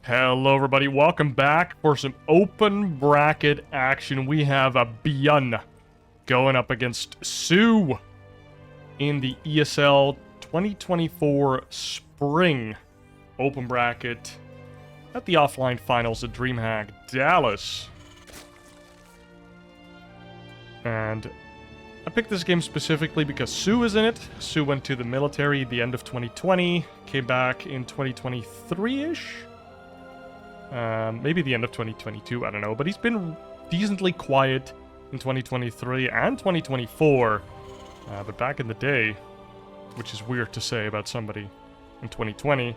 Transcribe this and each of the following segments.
Hello everybody, welcome back for some open bracket action. We have a ByuN going up against soO in the ESL 2024 Spring open bracket at the offline finals at DreamHack Dallas. And I picked this game specifically because soO is in it. soO went to the military at the end of 2020, came back in 2023-ish. Maybe the end of 2022, I don't know. But he's been decently quiet in 2023 and 2024. But back in the day, which is weird to say about somebody in 2020,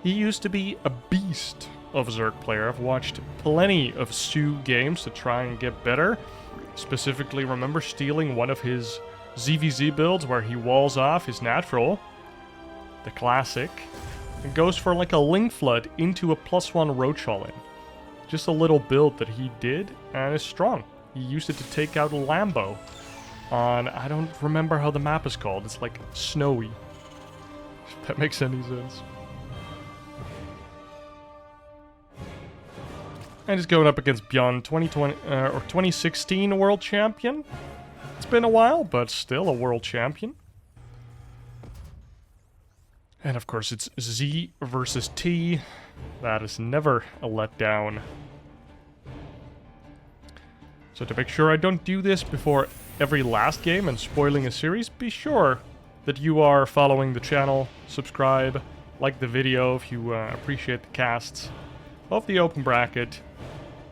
he used to be a beast of a Zerg player. I've watched plenty of soO games to try and get better. Specifically, remember stealing one of his ZVZ builds where he walls off his natural, the classic, and goes for like a Link Flood into a +1 Roach All-In. Just a little build that he did, and it's strong. He used it to take out Lambo on, I don't remember how the map is called. It's like snowy, if that makes any sense. And he's going up against ByuN, 2016 world champion. It's been a while, but still a world champion. And of course, it's Z versus T. That is never a letdown. So to make sure I don't do this before every last game and spoiling a series, be sure that you are following the channel, subscribe, like the video if you appreciate the casts of the open bracket.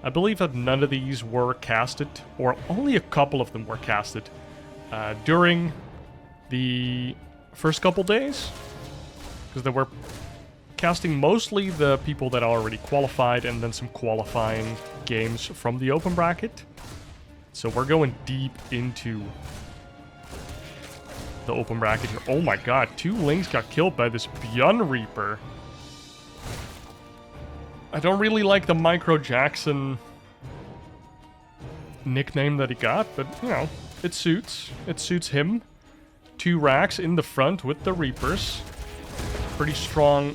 I believe that none of these were casted, or only a couple of them were casted during the first couple days. Because they were casting mostly the people that already qualified and then some qualifying games from the open bracket. So we're going deep into the open bracket here. Oh my god, 2 Lings got killed by this ByuN Reaper. I don't really like the Micro Jackson nickname that he got, but, you know, it suits. It suits him. 2 racks in the front with the Reapers. Pretty strong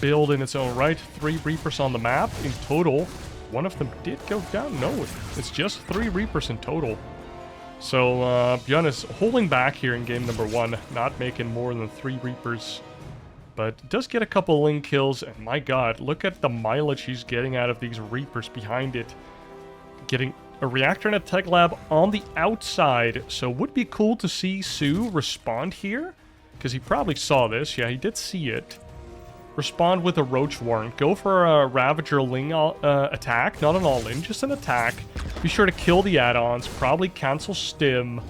build in its own right. 3 Reapers on the map in total. One of them did go down. No, it's just 3 Reapers in total. So ByuN is holding back here in game number 1, not making more than 3 Reapers. But does get a couple Ling kills, and my god, look at the mileage he's getting out of these Reapers behind it. Getting a reactor and a tech lab on the outside, so would be cool to see soO respond here. Because he probably saw this. Yeah, he did see it. Respond with a Roach Warren. Go for a Ravager Ling attack. Not an all-in, just an attack. Be sure to kill the add-ons. Probably cancel Stim.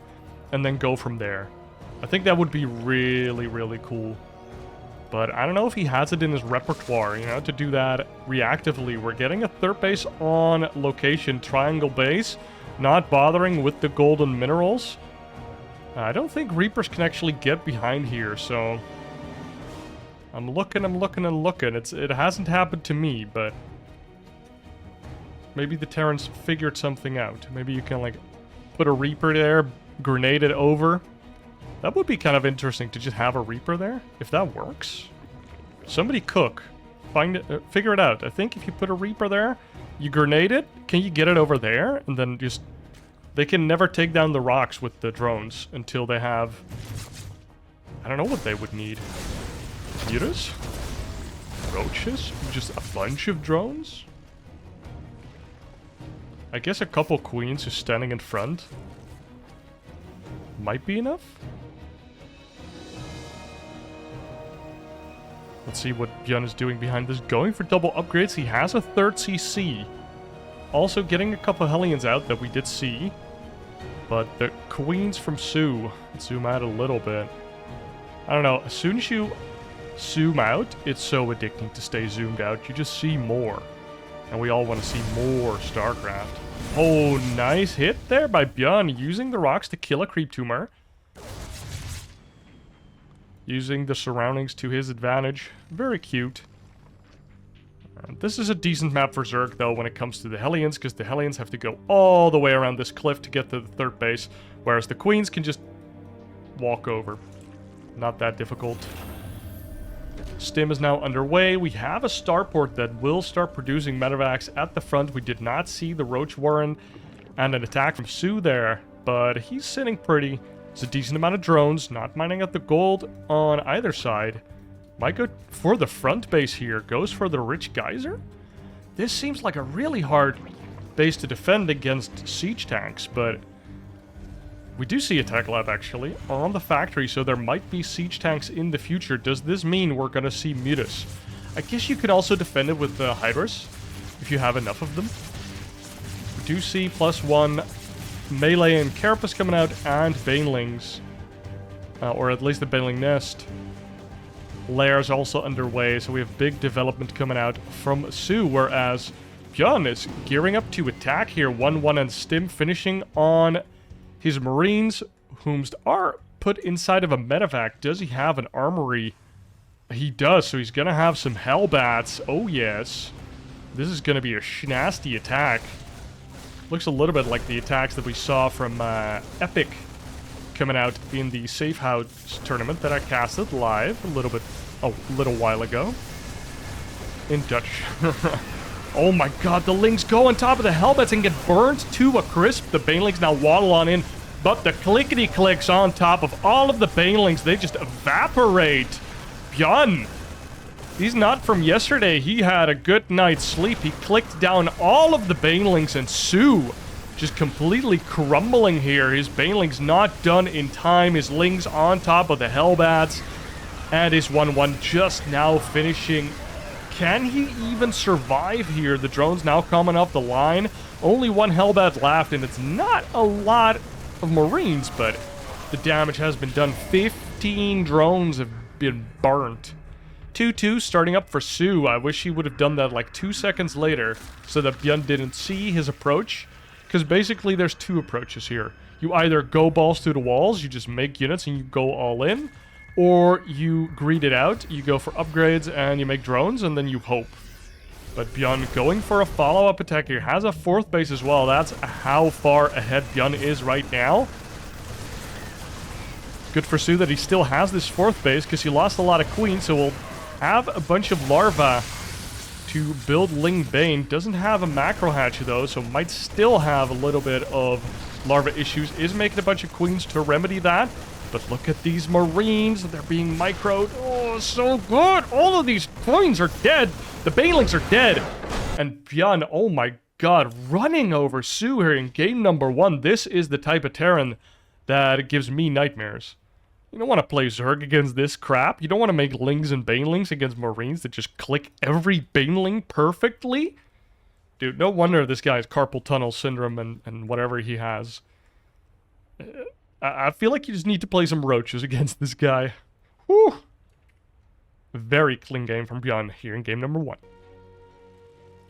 And then go from there. I think that would be really, really cool. But I don't know if he has it in his repertoire, you know, to do that reactively. We're getting a 3rd base on location. Triangle base. Not bothering with the golden minerals. I don't think Reapers can actually get behind here, so I'm looking and looking. It hasn't happened to me, but maybe the Terrans figured something out. Maybe you can, like, put a Reaper there, grenade it over. That would be kind of interesting to just have a Reaper there, if that works. Somebody cook. Find it, figure it out. I think if you put a Reaper there, you grenade it, can you get it over there? And then just... They can never take down the rocks with the drones until they have... I don't know what they would need. Mutas? Roaches? Just a bunch of drones? I guess a couple queens just standing in front might be enough? Let's see what ByuN is doing behind this. Going for double upgrades. He has a 3rd CC. Also getting a couple Hellions out that we did see. But the queens from soO, let's zoom out a little bit. I don't know, as soon as you zoom out, it's so addicting to stay zoomed out. You just see more. And we all want to see more StarCraft. Oh, nice hit there by ByuN, using the rocks to kill a creep tumor. Using the surroundings to his advantage. Very cute. This is a decent map for Zerg, though, when it comes to the Hellions, because the Hellions have to go all the way around this cliff to get to the 3rd base, whereas the Queens can just walk over. Not that difficult. Stim is now underway. We have a starport that will start producing medevacs at the front. We did not see the Roach Warren and an attack from soO there, but he's sitting pretty. It's a decent amount of drones, not mining out the gold on either side. Might go for the front base here. Goes for the Rich Geyser. This seems like a really hard base to defend against siege tanks, but we do see a tech lab actually on the factory, so there might be siege tanks in the future. Does this mean we're gonna see Mutas? I guess you could also defend it with the Hydras if you have enough of them. We do see +1 melee and Carapace coming out, and Banelings, or at least the Baneling Nest. Lair's also underway, so we have big development coming out from soO, whereas ByuN is gearing up to attack here. 1-1 and Stim finishing on his Marines, whom are put inside of a medevac. Does he have an armory? He does, so he's gonna have some Hellbats. Oh yes. This is gonna be a nasty attack. Looks a little bit like the attacks that we saw from Epic coming out in the Safe House tournament that I casted live a little while ago. In Dutch. Oh my god, the Lings go on top of the Hellbats and get burned to a crisp. The Banelings now waddle on in, but the clickety-clicks on top of all of the Banelings, they just evaporate. ByuN, he's not from yesterday. He had a good night's sleep. He clicked down all of the Banelings, and soO just completely crumbling here. His Banelings not done in time. His Lings on top of the Hellbats, and his 1-1 just now finishing. Can he even survive here? The drone's now coming off the line. Only one Hellbat left, and it's not a lot of Marines, but the damage has been done. 15 drones have been burnt. 2-2 starting up for soO. I wish he would have done that like 2 seconds later so that ByuN didn't see his approach. Because basically there's two approaches here. You either go balls to the walls, you just make units and you go all in, or you greed it out, you go for upgrades and you make drones and then you hope. But ByuN going for a follow-up attack here. Has a fourth base as well. That's how far ahead ByuN is right now. Good for soO that he still has this fourth base because he lost a lot of queens, so we'll have a bunch of larvae to build Ling Bane. Doesn't have a macro hatch though, so might still have a little bit of larva issues. Is making a bunch of queens to remedy that. But look at these Marines. They're being microed. Oh, so good. All of these queens are dead. The Banelings are dead. And ByuN, oh my god, running over soO here in game number 1. This is the type of Terran that gives me nightmares. You don't want to play Zerg against this crap. You don't want to make Lings and Banelings against Marines that just click every Baneling perfectly. Dude, no wonder this guy has carpal tunnel syndrome and whatever he has. I feel like you just need to play some roaches against this guy. Whew. Very clean game from ByuN here in game number 1.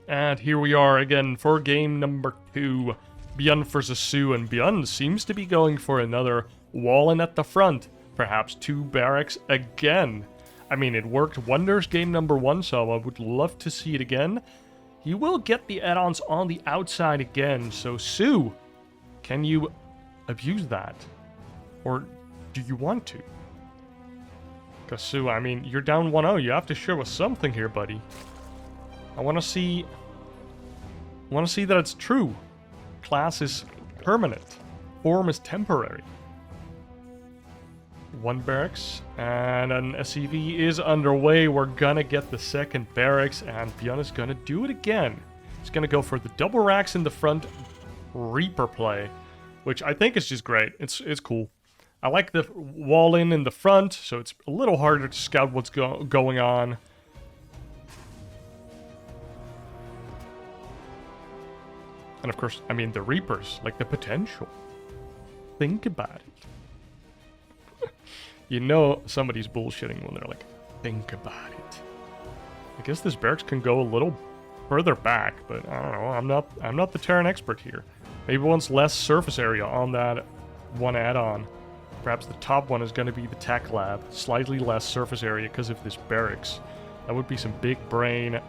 And here we are again for game number 2. ByuN versus soO, and ByuN seems to be going for another wall-in at the front. Perhaps 2 barracks again. I mean, it worked wonders game number 1, so I would love to see it again. You will get the add-ons on the outside again, so soO, can you abuse that? Or do you want to? Because soO, I mean, you're down 1-0. You have to show us something here, buddy. I want to see that it's true. Class is permanent. Form is temporary. 1 barracks, and an SCV is underway. We're gonna get the second barracks, and ByuN is gonna do it again. He's gonna go for the double racks in the front Reaper play, which I think is just great. It's cool. I like the wall in the front, so it's a little harder to scout what's going on. And of course, I mean, the Reapers, like the potential. Think about it. You know somebody's bullshitting when they're like, think about it. I guess this barracks can go a little further back, but I don't know. I'm not the Terran expert here. Maybe wants less surface area on that one add-on. Perhaps the top one is going to be the tech lab. Slightly less surface area because of this barracks. That would be some big brain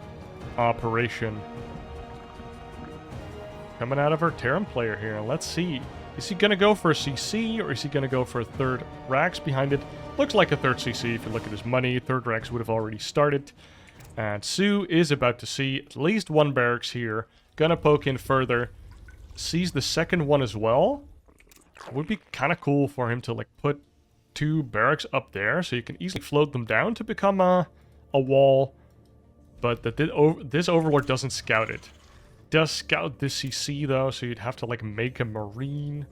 operation. Coming out of our Terran player here. Let's see. Is he going to go for a CC, or is he going to go for a third Rax behind it? Looks like a third CC if you look at his money. Third Rax would have already started. And soO is about to see at least one barracks here. Gonna poke in further. Sees the second one as well. Would be kind of cool for him to like put 2 barracks up there, so you can easily float them down to become a wall. But this Overlord doesn't scout it. Does scout this CC though, so you'd have to like make a Marine.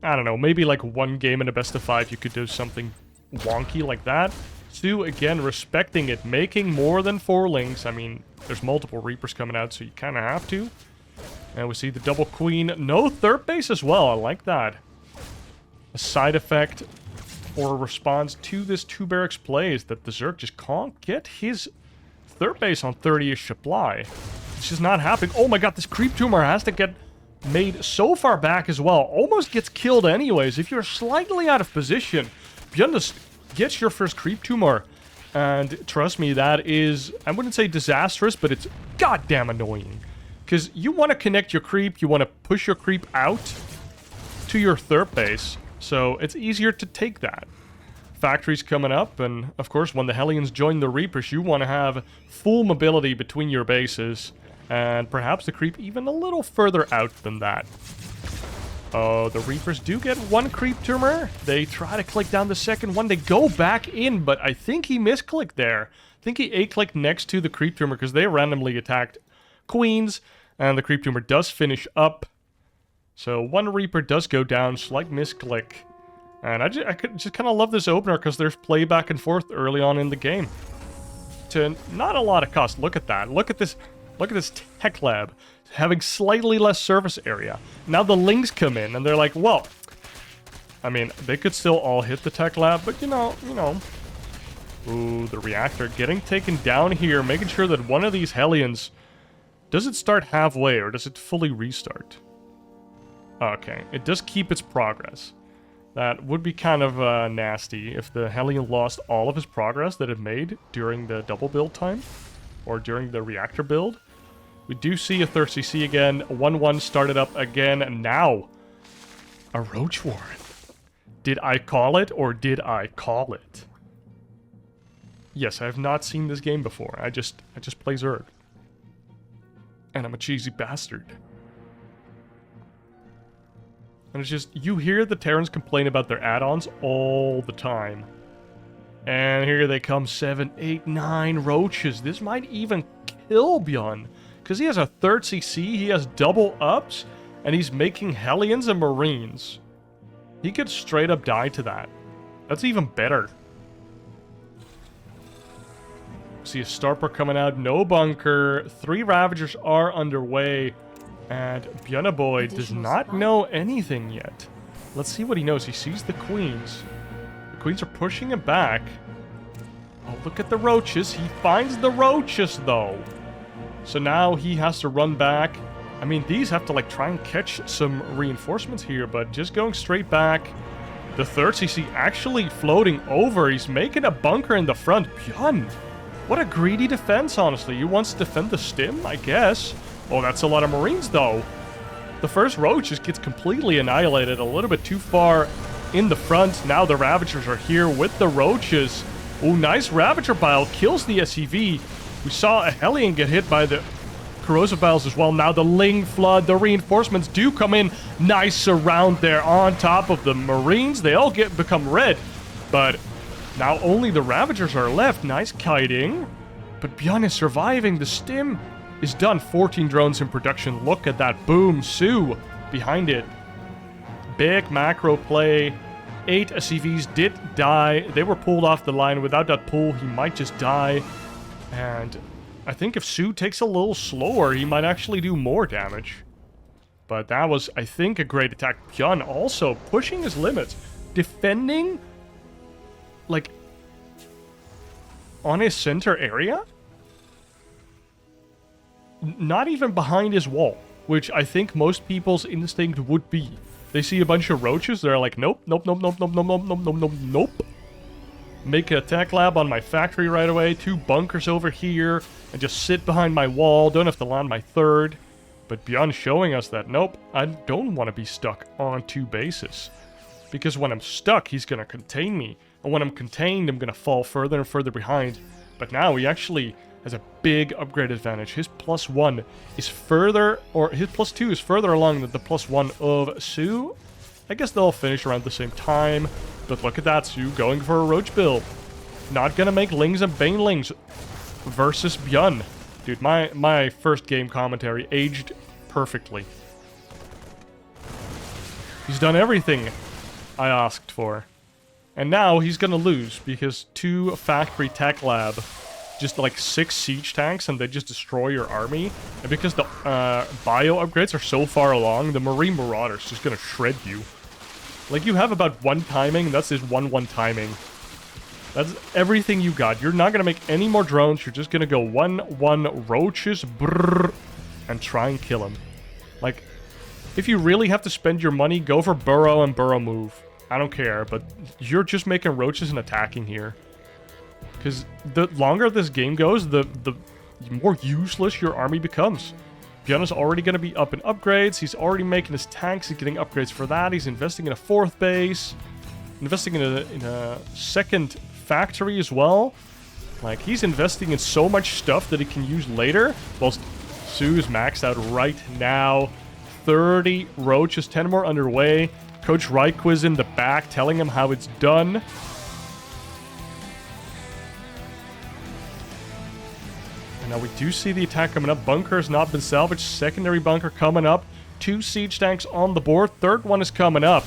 I don't know, maybe like one game in a best of 5 you could do something wonky like that. soO again respecting it, making more than 4 links. I mean, there's multiple Reapers coming out, so you kind of have to. And we see the double queen. No third base as well, I like that. A side effect or a response to this 2 barracks play is that the Zerg just can't get his third base on 30-ish supply. It's just not happening. Oh my god, this creep tumor has to get made so far back as well. Almost gets killed anyways. If you're slightly out of position, ByuN just gets your first creep tumor. And trust me, that is, I wouldn't say disastrous, but it's goddamn annoying. Because you want to connect your creep, you want to push your creep out to your third base. So it's easier to take that. Factories coming up, and of course when the Hellions join the Reapers, you want to have full mobility between your bases. And perhaps the creep even a little further out than that. Oh, the Reapers do get 1 creep tumor. They try to click down the second one. They go back in, but I think he misclicked there. I think he A-clicked next to the creep tumor because they randomly attacked queens. And the creep tumor does finish up. So 1 Reaper does go down. Slight misclick. And I just kind of love this opener because there's play back and forth early on in the game. To not a lot of cost. Look at that. Look at this. Look at this tech lab having slightly less surface area. Now the links come in and they're like, well, I mean, they could still all hit the tech lab, but you know. Ooh, the reactor getting taken down here, making sure that one of these Hellions, does it start halfway or does it fully restart? Okay, it does keep its progress. That would be kind of nasty if the Hellion lost all of his progress that it made during the double build time. Or during the reactor build. We do see a third CC again. 1-1 started up again. And now, a Roach Warren. Did I call it or did I call it? Yes, I have not seen this game before. I just play Zerg. And I'm a cheesy bastard. And it's just, you hear the Terrans complain about their add-ons all the time. And here they come, 7, 8, 9 roaches. This might even kill ByuN. Because he has a third CC, he has double ups, and he's making Hellions and Marines. He could straight up die to that. That's even better. See a Starper coming out, no bunker. 3 Ravagers are underway. And ByuN boy does not know anything yet. Let's see what he knows. He sees the Queens. Queens are pushing him back. Oh, look at the roaches. He finds the roaches, though. So now he has to run back. I mean, these have to, like, try and catch some reinforcements here, but just going straight back. The third CC actually floating over. He's making a bunker in the front. ByuN, what a greedy defense, honestly. He wants to defend the stim, I guess. Oh, that's a lot of Marines, though. The first roach just gets completely annihilated. A little bit too far in the front. Now the Ravagers are here with the roaches. Oh, nice Ravager pile. Kills the SCV. We saw a Hellion get hit by the corrosive piles as well. Now the Ling Flood. The reinforcements do come in. Nice surround there on top of the Marines. They all become red. But now only the Ravagers are left. Nice kiting. But ByuN is surviving. The stim is done. 14 drones in production. Look at that. Boom. soO behind it. Big macro play. 8 SCVs did die. They were pulled off the line. Without that pull, he might just die. And I think if soO takes a little slower, he might actually do more damage. But that was, I think, a great attack. ByuN also pushing his limits. Defending, like, on his center area? Not even behind his wall, which I think most people's instinct would be. They see a bunch of roaches, they're like, nope, nope, nope, nope, nope, nope, nope, nope, nope, nope, nope. Make a tech lab on my factory right away, 2 bunkers over here, and just sit behind my wall, don't have to land my third. But ByuN showing us that, nope, I don't want to be stuck on 2 bases. Because when I'm stuck, he's going to contain me. And when I'm contained, I'm going to fall further and further behind. But now he actually has a big upgrade advantage. His +1 is further, or his +2 is further along than the +1 of soO. I guess they'll finish around the same time. But look at that, soO going for a roach build. Not going to make Lings and Banelings versus ByuN. Dude, my first game commentary aged perfectly. He's done everything I asked for. And now he's gonna lose because 2 factory tech lab, just like 6 siege tanks, and they just destroy your army. And because the bio upgrades are so far along, the Marine Marauder's just gonna shred you. Like, you have about 1 timing, that's his 1-1 timing. That's everything you got. You're not gonna make any more drones. You're just gonna go 1-1 roaches, brrr, and try and kill him. Like, if you really have to spend your money, go for burrow and burrow move. I don't care, but you're just making roaches and attacking here. Because the longer this game goes, the more useless your army becomes. ByuN is already gonna be up in upgrades. He's already making his tanks. He's getting upgrades for that. He's investing in a 4th base. Investing in a 2nd factory as well. Like, he's investing in so much stuff that he can use later, whilst soO's maxed out right now. 30 roaches, 10 more underway. Coach Ryquiz in the back telling him how it's done. And now we do see the attack coming up. Bunker has not been salvaged. Secondary bunker coming up. 2 siege tanks on the board. 3rd one is coming up.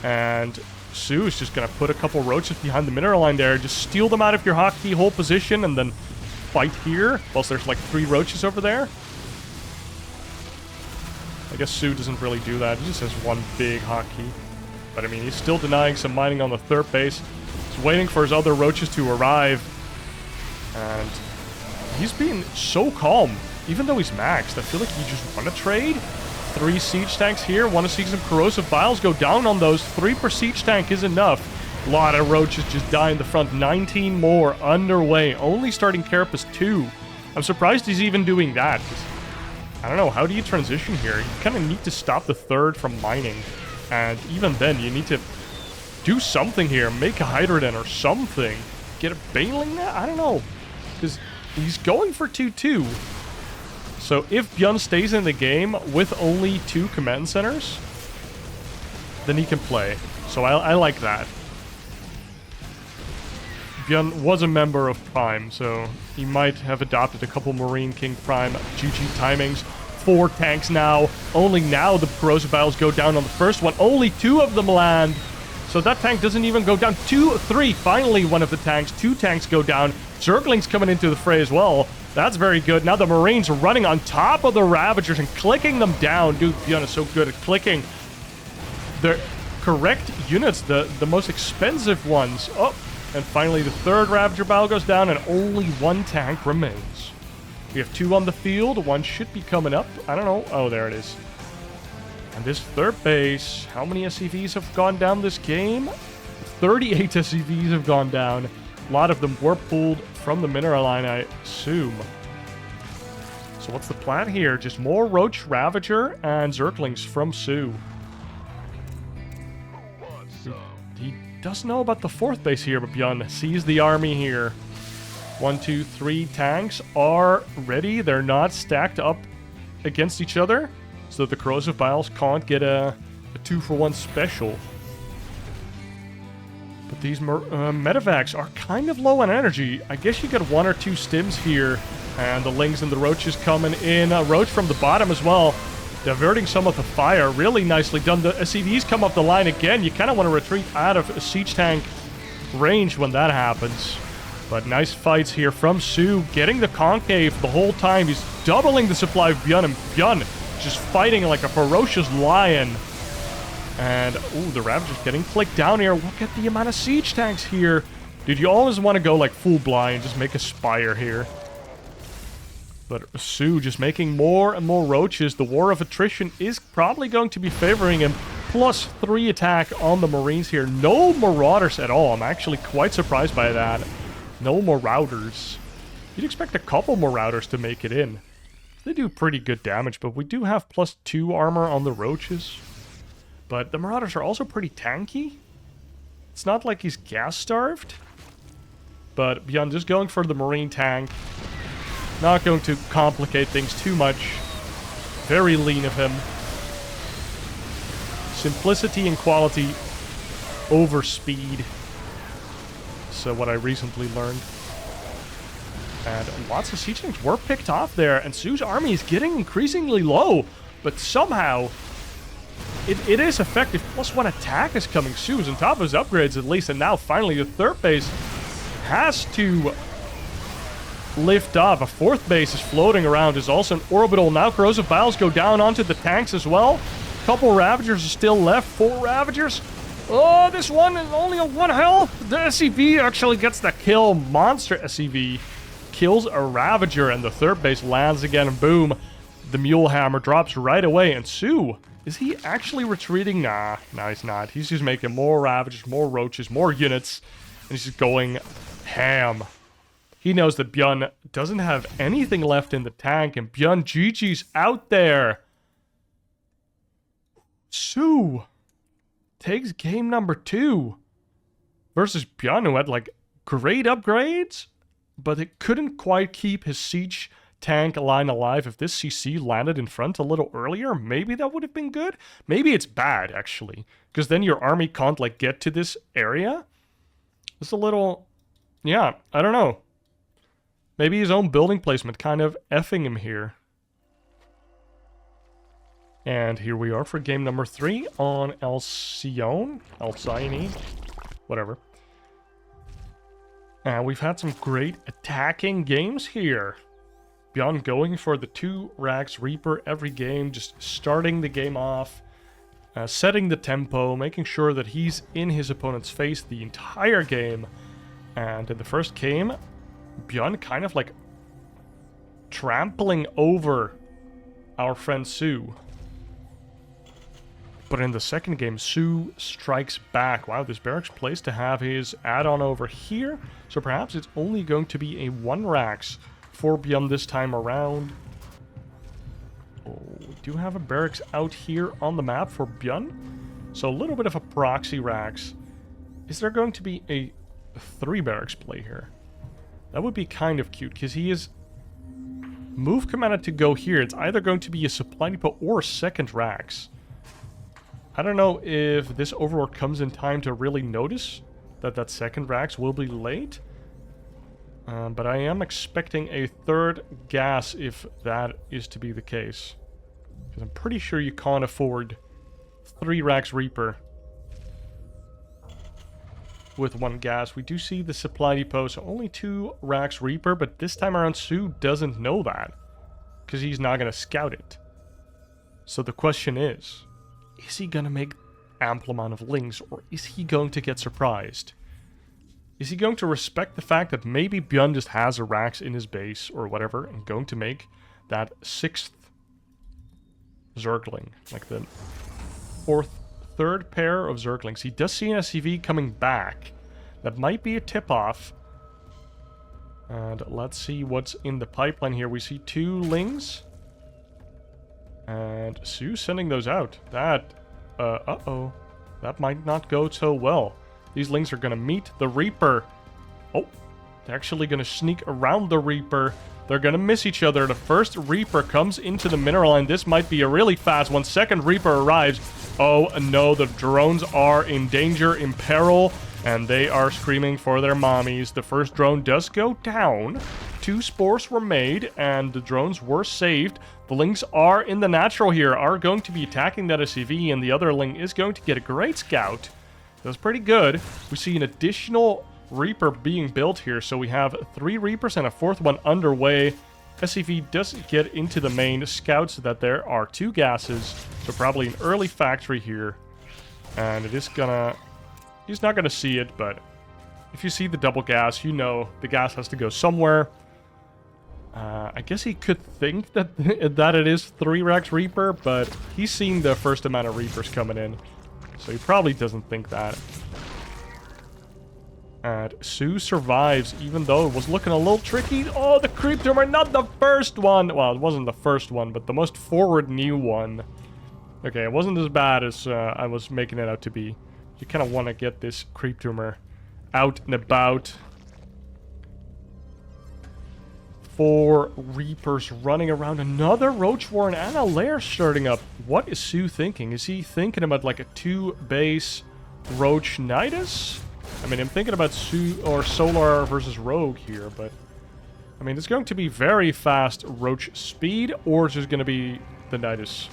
And soO is just going to put a couple roaches behind the mineral line there. Just steal them out of your hotkey hold position and then fight here. Whilst there's like 3 roaches over there. I guess soO doesn't really do that. He just has 1 big hotkey. But I mean, he's still denying some mining on the 3rd base. He's waiting for his other roaches to arrive. And he's being so calm. Even though he's maxed, I feel like he just want to trade. 3 siege tanks here. Want to see some corrosive vials go down on those. 3 per siege tank is enough. A lot of roaches just die in the front. 19 more underway. Only starting Carapace 2. I'm surprised he's even doing that. I don't know, how do you transition here? You kind of need to stop the 3rd from mining. And even then, you need to do something here. Make a Hydroden or something. Get a Baneling? I don't know. Because he's going for 2-2. So if ByuN stays in the game with only 2 command centers, then he can play. So I like that. ByuN was a member of Prime, so he might have adopted a couple Marine King Prime GG timings. 4 tanks now. Only now the corrosive vials go down on the first one. Only 2 of them land. So that tank doesn't even go down. 2, 3. Finally, one of the tanks. 2 tanks go down. Zerglings coming into the fray as well. That's very good. Now the Marines are running on top of the Ravagers and clicking them down. Dude, ByuN is so good at clicking the correct units, the most expensive ones. Oh. And finally, the 3rd Ravager battle goes down, and only 1 tank remains. We have 2 on the field. 1 should be coming up. I don't know. Oh, there it is. And this 3rd base, how many SCVs have gone down this game? 38 SCVs have gone down. A lot of them were pulled from the mineral line, I assume. So what's the plan here? Just more Roach, Ravager, and Zerglings from soO. He does know about the 4th base here, but ByuN sees the army here. 1, 2, 3 tanks are ready. They're not stacked up against each other, so the corrosive vials can't get a 2-for-1 special. But these medevacs are kind of low on energy. I guess you get 1 or 2 stims here, and the Lings and the Roaches coming in. Roach from the bottom as well, diverting some of the fire. Really nicely done. The SCVs come up the line again. You kind of want to retreat out of a siege tank range when that happens. But nice fights here from soO, getting the concave the whole time. He's doubling the supply of ByuN, and ByuN just fighting like a ferocious lion. And, ooh, the Ravager's getting clicked down here. Look at the amount of siege tanks here. Dude, you always want to go like full blind, just make a spire here. But soO just making more and more roaches. The war of attrition is probably going to be favoring him. +3 attack on the Marines here. No Marauders at all. I'm actually quite surprised by that. No Marauders. You'd expect a couple Marauders to make it in. They do pretty good damage, but we do have +2 armor on the roaches. But the Marauders are also pretty tanky. It's not like he's gas-starved. But ByuN just going for the Marine tank. Not going to complicate things too much. Very lean of him. Simplicity and quality over speed. So what I recently learned. And lots of siege tanks were picked off there, and soO's army is getting increasingly low, but somehow it is effective. +1 attack is coming. soO's on top of his upgrades at least, and now finally the third base has to lift off. A fourth base is floating around, is also an orbital. Now corrosive vials go down onto the tanks as well. Couple Ravagers are still left. 4 Ravagers. Oh, this one is only on 1 health. The SCV actually gets the kill. Monster SCV kills a Ravager, and the third base lands again, and boom. The Mule Hammer drops right away, and soO, is he actually retreating? Nah, he's not. He's just making more Ravagers, more Roaches, more units, and he's just going ham. He knows that ByuN doesn't have anything left in the tank, and ByuN GG's out there. soO takes game number 2 versus ByuN, who had like great upgrades, but it couldn't quite keep his siege tank line alive. If this CC landed in front a little earlier, maybe that would have been good. Maybe it's bad, actually, because then your army can't like get to this area. It's a little, yeah, I don't know. Maybe his own building placement kind of effing him here. And here we are for game number 3 on Alcyone, whatever. And we've had some great attacking games here. ByuN going for the 2 Rax Reaper every game, just starting the game off, setting the tempo, making sure that he's in his opponent's face the entire game. And in the first game, ByuN kind of like trampling over our friend soO. But in the second game, soO strikes back. Wow, this barracks placed to have his add-on over here. So perhaps it's only going to be a 1 Rax for ByuN this time around. Oh, we do have a barracks out here on the map for ByuN. So a little bit of a proxy Rax. Is there going to be a 3 barracks play here? That would be kind of cute, because he is move commanded to go here. It's either going to be a supply depot or a second Rax. I don't know if this overlord comes in time to really notice that that second Rax will be late. But I am expecting a 3rd gas if that is to be the case. Because I'm pretty sure you can't afford 3 Rax Reaper with 1 gas. We do see the supply depot, so only 2 Rax Reaper, but this time around soO doesn't know that, because he's not going to scout it. So the question is he going to make ample amount of links, or is he going to get surprised? Is he going to respect the fact that maybe ByuN just has a Rax in his base or whatever, and going to make that 6th Zergling, like the 3rd pair of Zerglings? He does see an SCV coming back. That might be a tip-off. And let's see what's in the pipeline here. We see 2 Lings. And soO sending those out. That, uh-oh. That might not go so well. These Lings are going to meet the Reaper. Oh, they're actually going to sneak around the Reaper. They're going to miss each other. The first Reaper comes into the mineral line. This might be a really fast one. Second Reaper arrives. Oh, no, the drones are in danger, in peril, and they are screaming for their mommies. The first drone does go down. 2 spores were made, and the drones were saved. The Lings are in the natural here, are going to be attacking that SCV, and the other Ling is going to get a great scout. That's pretty good. We see an additional Reaper being built here, so we have 3 Reapers and a 4th one underway. SCV doesn't get into the main, scouts that there are 2 gases, so probably an early factory here. And it is gonna... he's not gonna see it, but if you see the double gas, you know the gas has to go somewhere. I guess he could think that that it is 3 Rax Reaper, but he's seen the first amount of Reapers coming in, so he probably doesn't think that. And soO survives, even though it was looking a little tricky. Oh, the creep tumor, not the first one. Well, it wasn't the first one, but the most forward new one. Okay, it wasn't as bad as I was making it out to be. You kind of want to get this creep tumor out and about. 4 Reapers running around. Another Roach Warren and a lair starting up. What is soO thinking? Is he thinking about like a 2-base Roach Nidus? I mean, I'm thinking about soO or Solar versus Rogue here, but... I mean, it's going to be very fast Roach speed, or it's just going to be the Nidus.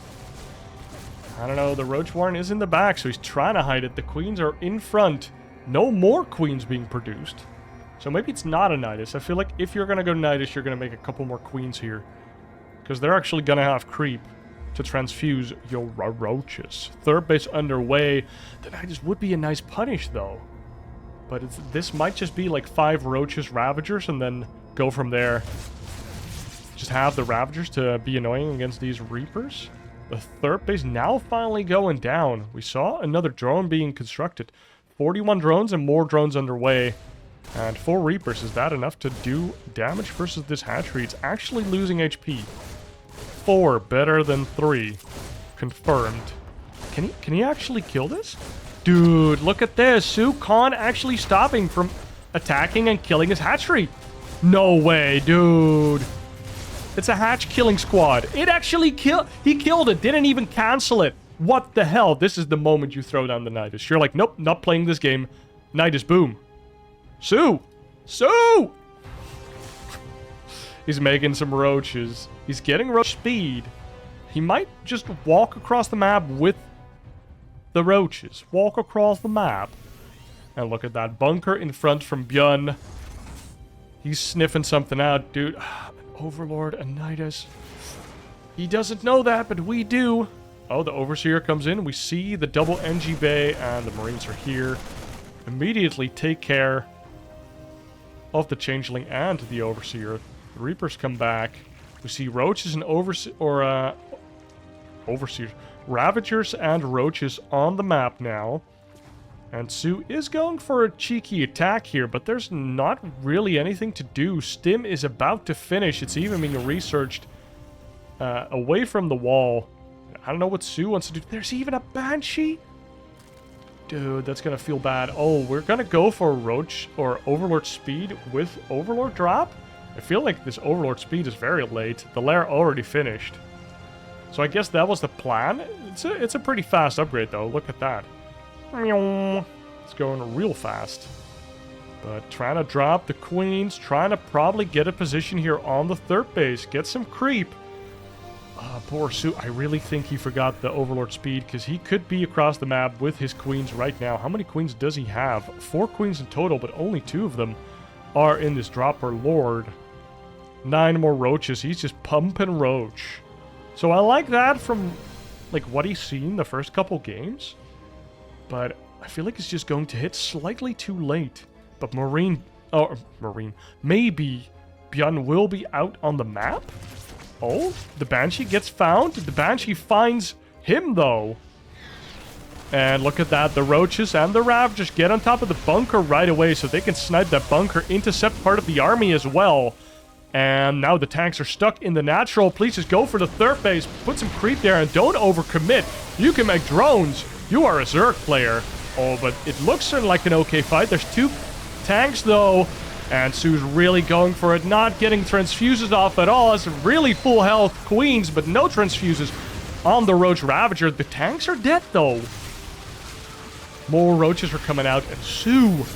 I don't know, the Roach Warren is in the back, so he's trying to hide it. The queens are in front. No more queens being produced. So maybe it's not a Nidus. I feel like if you're going to go Nidus, you're going to make a couple more queens here. Because they're actually going to have creep to transfuse your roaches. 3rd base underway. The Nidus would be a nice punish, though. But this might just be like 5 Roaches Ravagers and then go from there. Just have the Ravagers to be annoying against these Reapers. The 3rd base now finally going down. We saw another drone being constructed. 41 drones and more drones underway. And 4 Reapers. Is that enough to do damage versus this hatchery? It's actually losing HP. 4 better than 3. Confirmed. Can he actually kill this? Dude, look at this. soO can't actually stop him from attacking and killing his hatchery. No way, dude. It's a hatch killing squad. It actually he killed it. Didn't even cancel it. What the hell? This is the moment you throw down the Nidus. You're like, nope, not playing this game. Nidus, boom. soO! soO! He's making some roaches. He's getting roach speed. He might just walk across the map with the roaches. Walk across the map. And look at that bunker in front from ByuN. He's sniffing something out, dude. Overlord and Nidus. He doesn't know that, but we do. Oh, the Overseer comes in. We see the double NG Bay, and the Marines are here. Immediately take care of the Changeling and the Overseer. The Reapers come back. We see Roaches and Overseers. Ravagers and Roaches on the map now. And soO is going for a cheeky attack here, but there's not really anything to do. Stim is about to finish. It's even being researched away from the wall. I don't know what soO wants to do. There's even a Banshee? Dude, that's going to feel bad. Oh, we're going to go for Roach or Overlord speed with Overlord drop? I feel like this Overlord speed is very late. The lair already finished. So I guess that was the plan. It's a pretty fast upgrade, though. Look at that. It's going real fast. But trying to drop the queens. Trying to probably get a position here on the 3rd base. Get some creep. Poor soO. I really think he forgot the Overlord speed, because he could be across the map with his queens right now. How many queens does he have? 4 queens in total, but only 2 of them are in this dropper lord. 9 more roaches. He's just pumping roach. So I like that from like what he's seen the first couple games. But I feel like it's just going to hit slightly too late. But maybe ByuN will be out on the map? Oh, the Banshee gets found. The Banshee finds him, though. And look at that. The Roaches and the Ravagers get on top of the bunker right away so they can snipe that bunker, intercept part of the army as well. And now the tanks are stuck in the natural. Please just go for the 3rd base. Put some creep there and don't overcommit. You can make drones. You are a Zerg player. Oh, but it looks like an okay fight. There's 2 tanks, though. And soO's really going for it. Not getting transfuses off at all. It's really full health queens, but no transfuses on the Roach Ravager. The tanks are dead, though. More roaches are coming out. And soO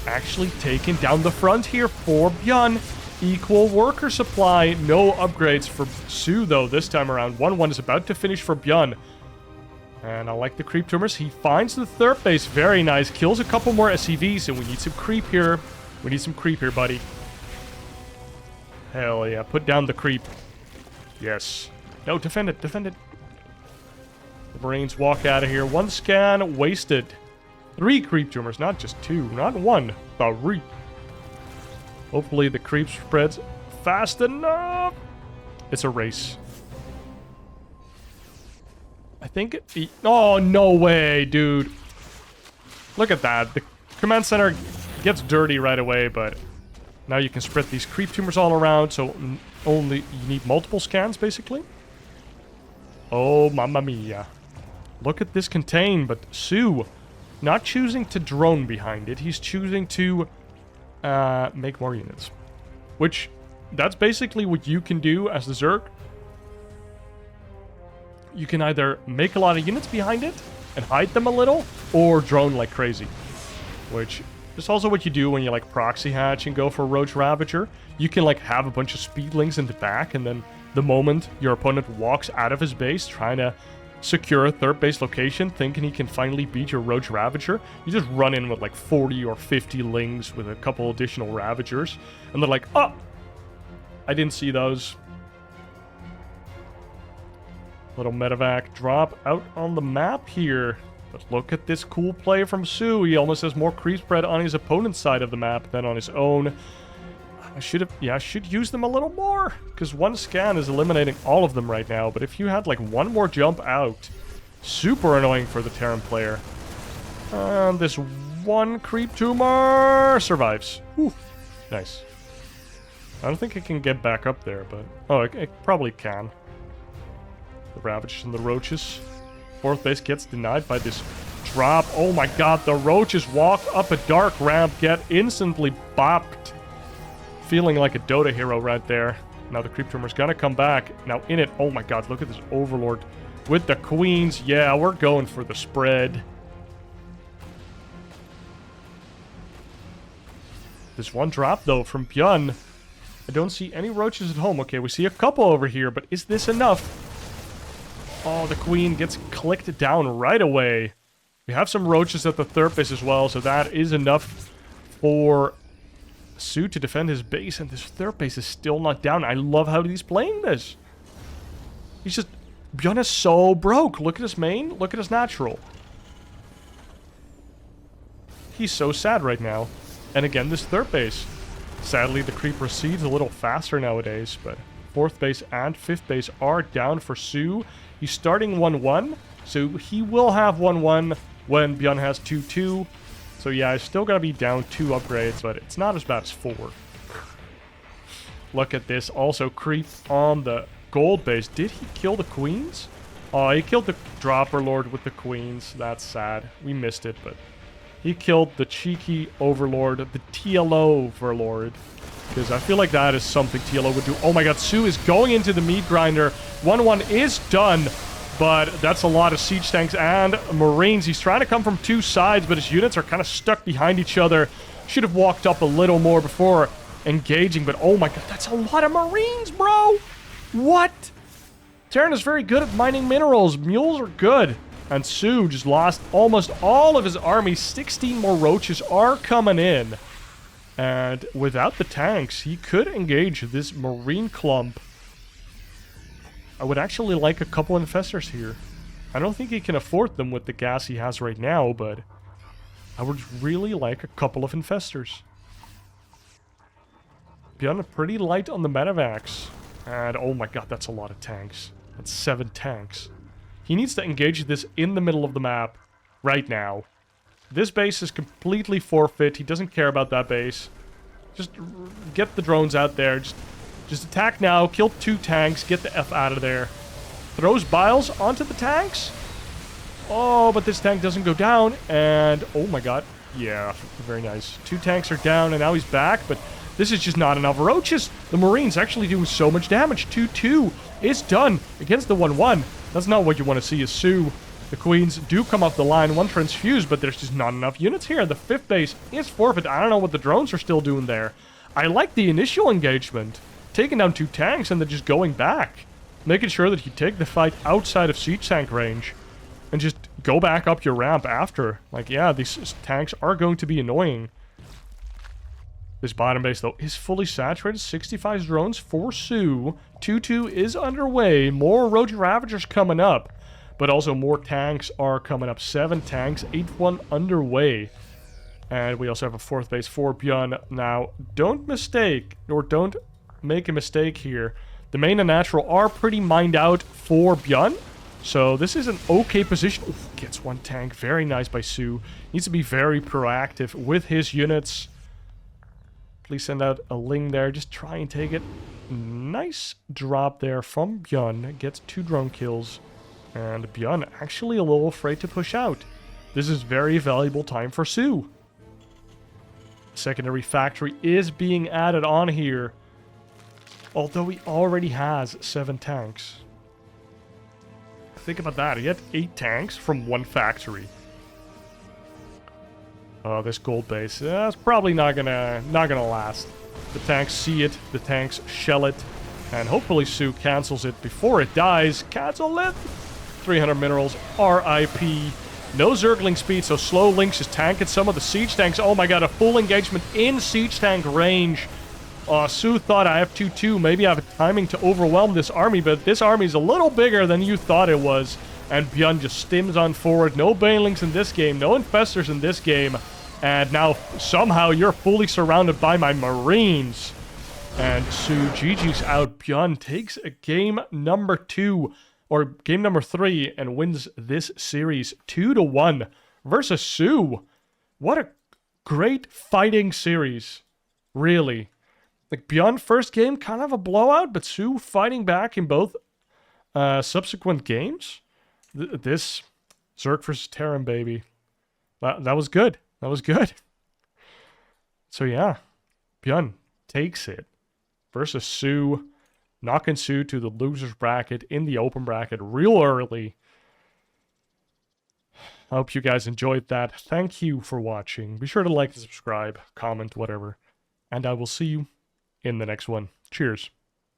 actually taking down the front here for ByuN. Equal worker supply. No upgrades for soO, though, this time around. 1-1 is about to finish for ByuN. And I like the creep tumors. He finds the 3rd base. Very nice. Kills a couple more SCVs, and we need some creep here. We need some creep here, buddy. Hell yeah. Put down the creep. Yes. No, defend it. Defend it. The Marines walk out of here. 1 scan. Wasted. 3 creep tumors. Not just 2. Not 1. 3. Hopefully the creep spreads fast enough. It's a race. I think it... Oh, no way, dude. Look at that. The command center Gets dirty right away, but now you can spread these creep tumors all around, so only you need multiple scans, basically. Oh, mamma mia. Look at this contain, but soO not choosing to drone behind it. He's choosing to make more units. Which, that's basically what you can do as the Zerg. You can either make a lot of units behind it and hide them a little, or drone like crazy. Which is also what you do when you like proxy hatch and go for Roach Ravager. You can like have a bunch of speedlings in the back, and then the moment your opponent walks out of his base trying to secure a third base location, thinking he can finally beat your Roach Ravager, you just run in with like 40 or 50 lings with a couple additional Ravagers, and they're like, oh, I didn't see those. Little medevac drop out on the map here. But look at this cool play from soO. He almost has more creep spread on his opponent's side of the map than on his own. I should use them a little more, because one scan is eliminating all of them right now. But if you had like one more jump out, super annoying for the Terran player. And this one creep tumor survives. Whew. Nice. I don't think it can get back up there, but... oh, it probably can. The Ravagers and the Roaches. Fourth base gets denied by this drop. Oh my god, the Roaches walk up a dark ramp, get instantly bopped. Feeling like a Dota hero right there. Now the creep tumor's gonna come back. Now in it, oh my god, look at this Overlord with the Queens. Yeah, we're going for the spread. This one drop though from ByuN. I don't see any Roaches at home. Okay, we see a couple over here, but is this enough? Oh, the Queen gets clicked down right away. We have some Roaches at the third base as well, so that is enough for soO to defend his base, and this third base is still not down. I love how he's playing this. He's just... ByuN is so broke. Look at his main. Look at his natural. He's so sad right now. And again, this third base. Sadly, the creep recedes a little faster nowadays, but fourth base and fifth base are down for soO. He's starting 1-1, so he will have 1-1 when ByuN has 2-2. So yeah, I still gotta be down 2 upgrades, but it's not as bad as 4. Look at this. Also, creep on the gold base. Did he kill the Queens? Oh, he killed the Dropper Lord with the Queens. That's sad. We missed it, but he killed the cheeky Overlord, the TLO Overlord. Because I feel like that is something TLO would do. Oh my god, soO is going into the meat grinder. 1-1 is done, but that's a lot of siege tanks and Marines. He's trying to come from 2 sides, but his units are kind of stuck behind each other. Should have walked up a little more before engaging, but oh my god, that's a lot of Marines, bro! What? Terran is very good at mining minerals. Mules are good. And soO just lost almost all of his army. 16 more Roaches are coming in. And without the tanks, he could engage this Marine clump. I would actually like a couple Infestors here. I don't think he can afford them with the gas he has right now, but I would really like a couple of Infestors. ByuN pretty light on the medevacs. And oh my god, that's a lot of tanks. That's 7 tanks. He needs to engage this in the middle of the map right now. This base is completely forfeit. He doesn't care about that base. Just get the drones out there. Just attack now. Kill 2 tanks. Get the F out of there. Throws Biles onto the tanks. Oh, but this tank doesn't go down. And oh my god. Yeah, very nice. 2 tanks are down and now he's back. But this is just not enough Roaches. The Marines actually doing so much damage. 2-2 is done against the 1-1. That's not what you want to see as soO. The Queens do come off the line, 1 transfuse, but there's just not enough units here. The 5th base is forfeit. I don't know what the drones are still doing there. I like the initial engagement. Taking down 2 tanks and then just going back. Making sure that you take the fight outside of siege tank range. And just go back up your ramp after. Like, yeah, these tanks are going to be annoying. This bottom base, though, is fully saturated. 65 drones for soO. 2-2 is underway. More Roach Ravagers coming up. But also more tanks are coming up. 7 tanks, 8-1 underway. And we also have a 4th base for ByuN. Now, don't mistake, or don't make a mistake here. The main and natural are pretty mined out for ByuN. So this is an okay position. Ooh, gets 1 tank. Very nice by soO. Needs to be very proactive with his units. Please send out a Ling there. Just try and take it. Nice drop there from ByuN. Gets 2 drone kills. And ByuN actually a little afraid to push out. This is very valuable time for soO. Secondary factory is being added on here. Although he already has 7 tanks. Think about that. He had 8 tanks from 1 factory. This gold base, it's probably not gonna last. The tanks see it, the tanks shell it, and hopefully soO cancels it before it dies. Cancel it! 300 minerals, RIP. No Zergling speed, so slow Lynx is tanking some of the siege tanks. Oh my god, a full engagement in siege tank range. soO thought I have 2-2. Maybe I have timing to overwhelm this army, but this army is a little bigger than you thought it was. And ByuN just stims on forward. No Banelings in this game. No Infestors in this game. And now, somehow, you're fully surrounded by my Marines. And soO, GG's out. ByuN takes a game number 2, or game number 3, and wins this series 2-1 versus soO. What a great fighting series. Really. Like, ByuN first game, kind of a blowout, but soO fighting back in both subsequent games. This Zerg versus Terran, baby. That was good. That was good. So yeah, ByuN takes it versus soO, knocking soO to the loser's bracket in the open bracket real early. I hope you guys enjoyed that. Thank you for watching. Be sure to like and subscribe, comment, whatever. And I will see you in the next one. Cheers.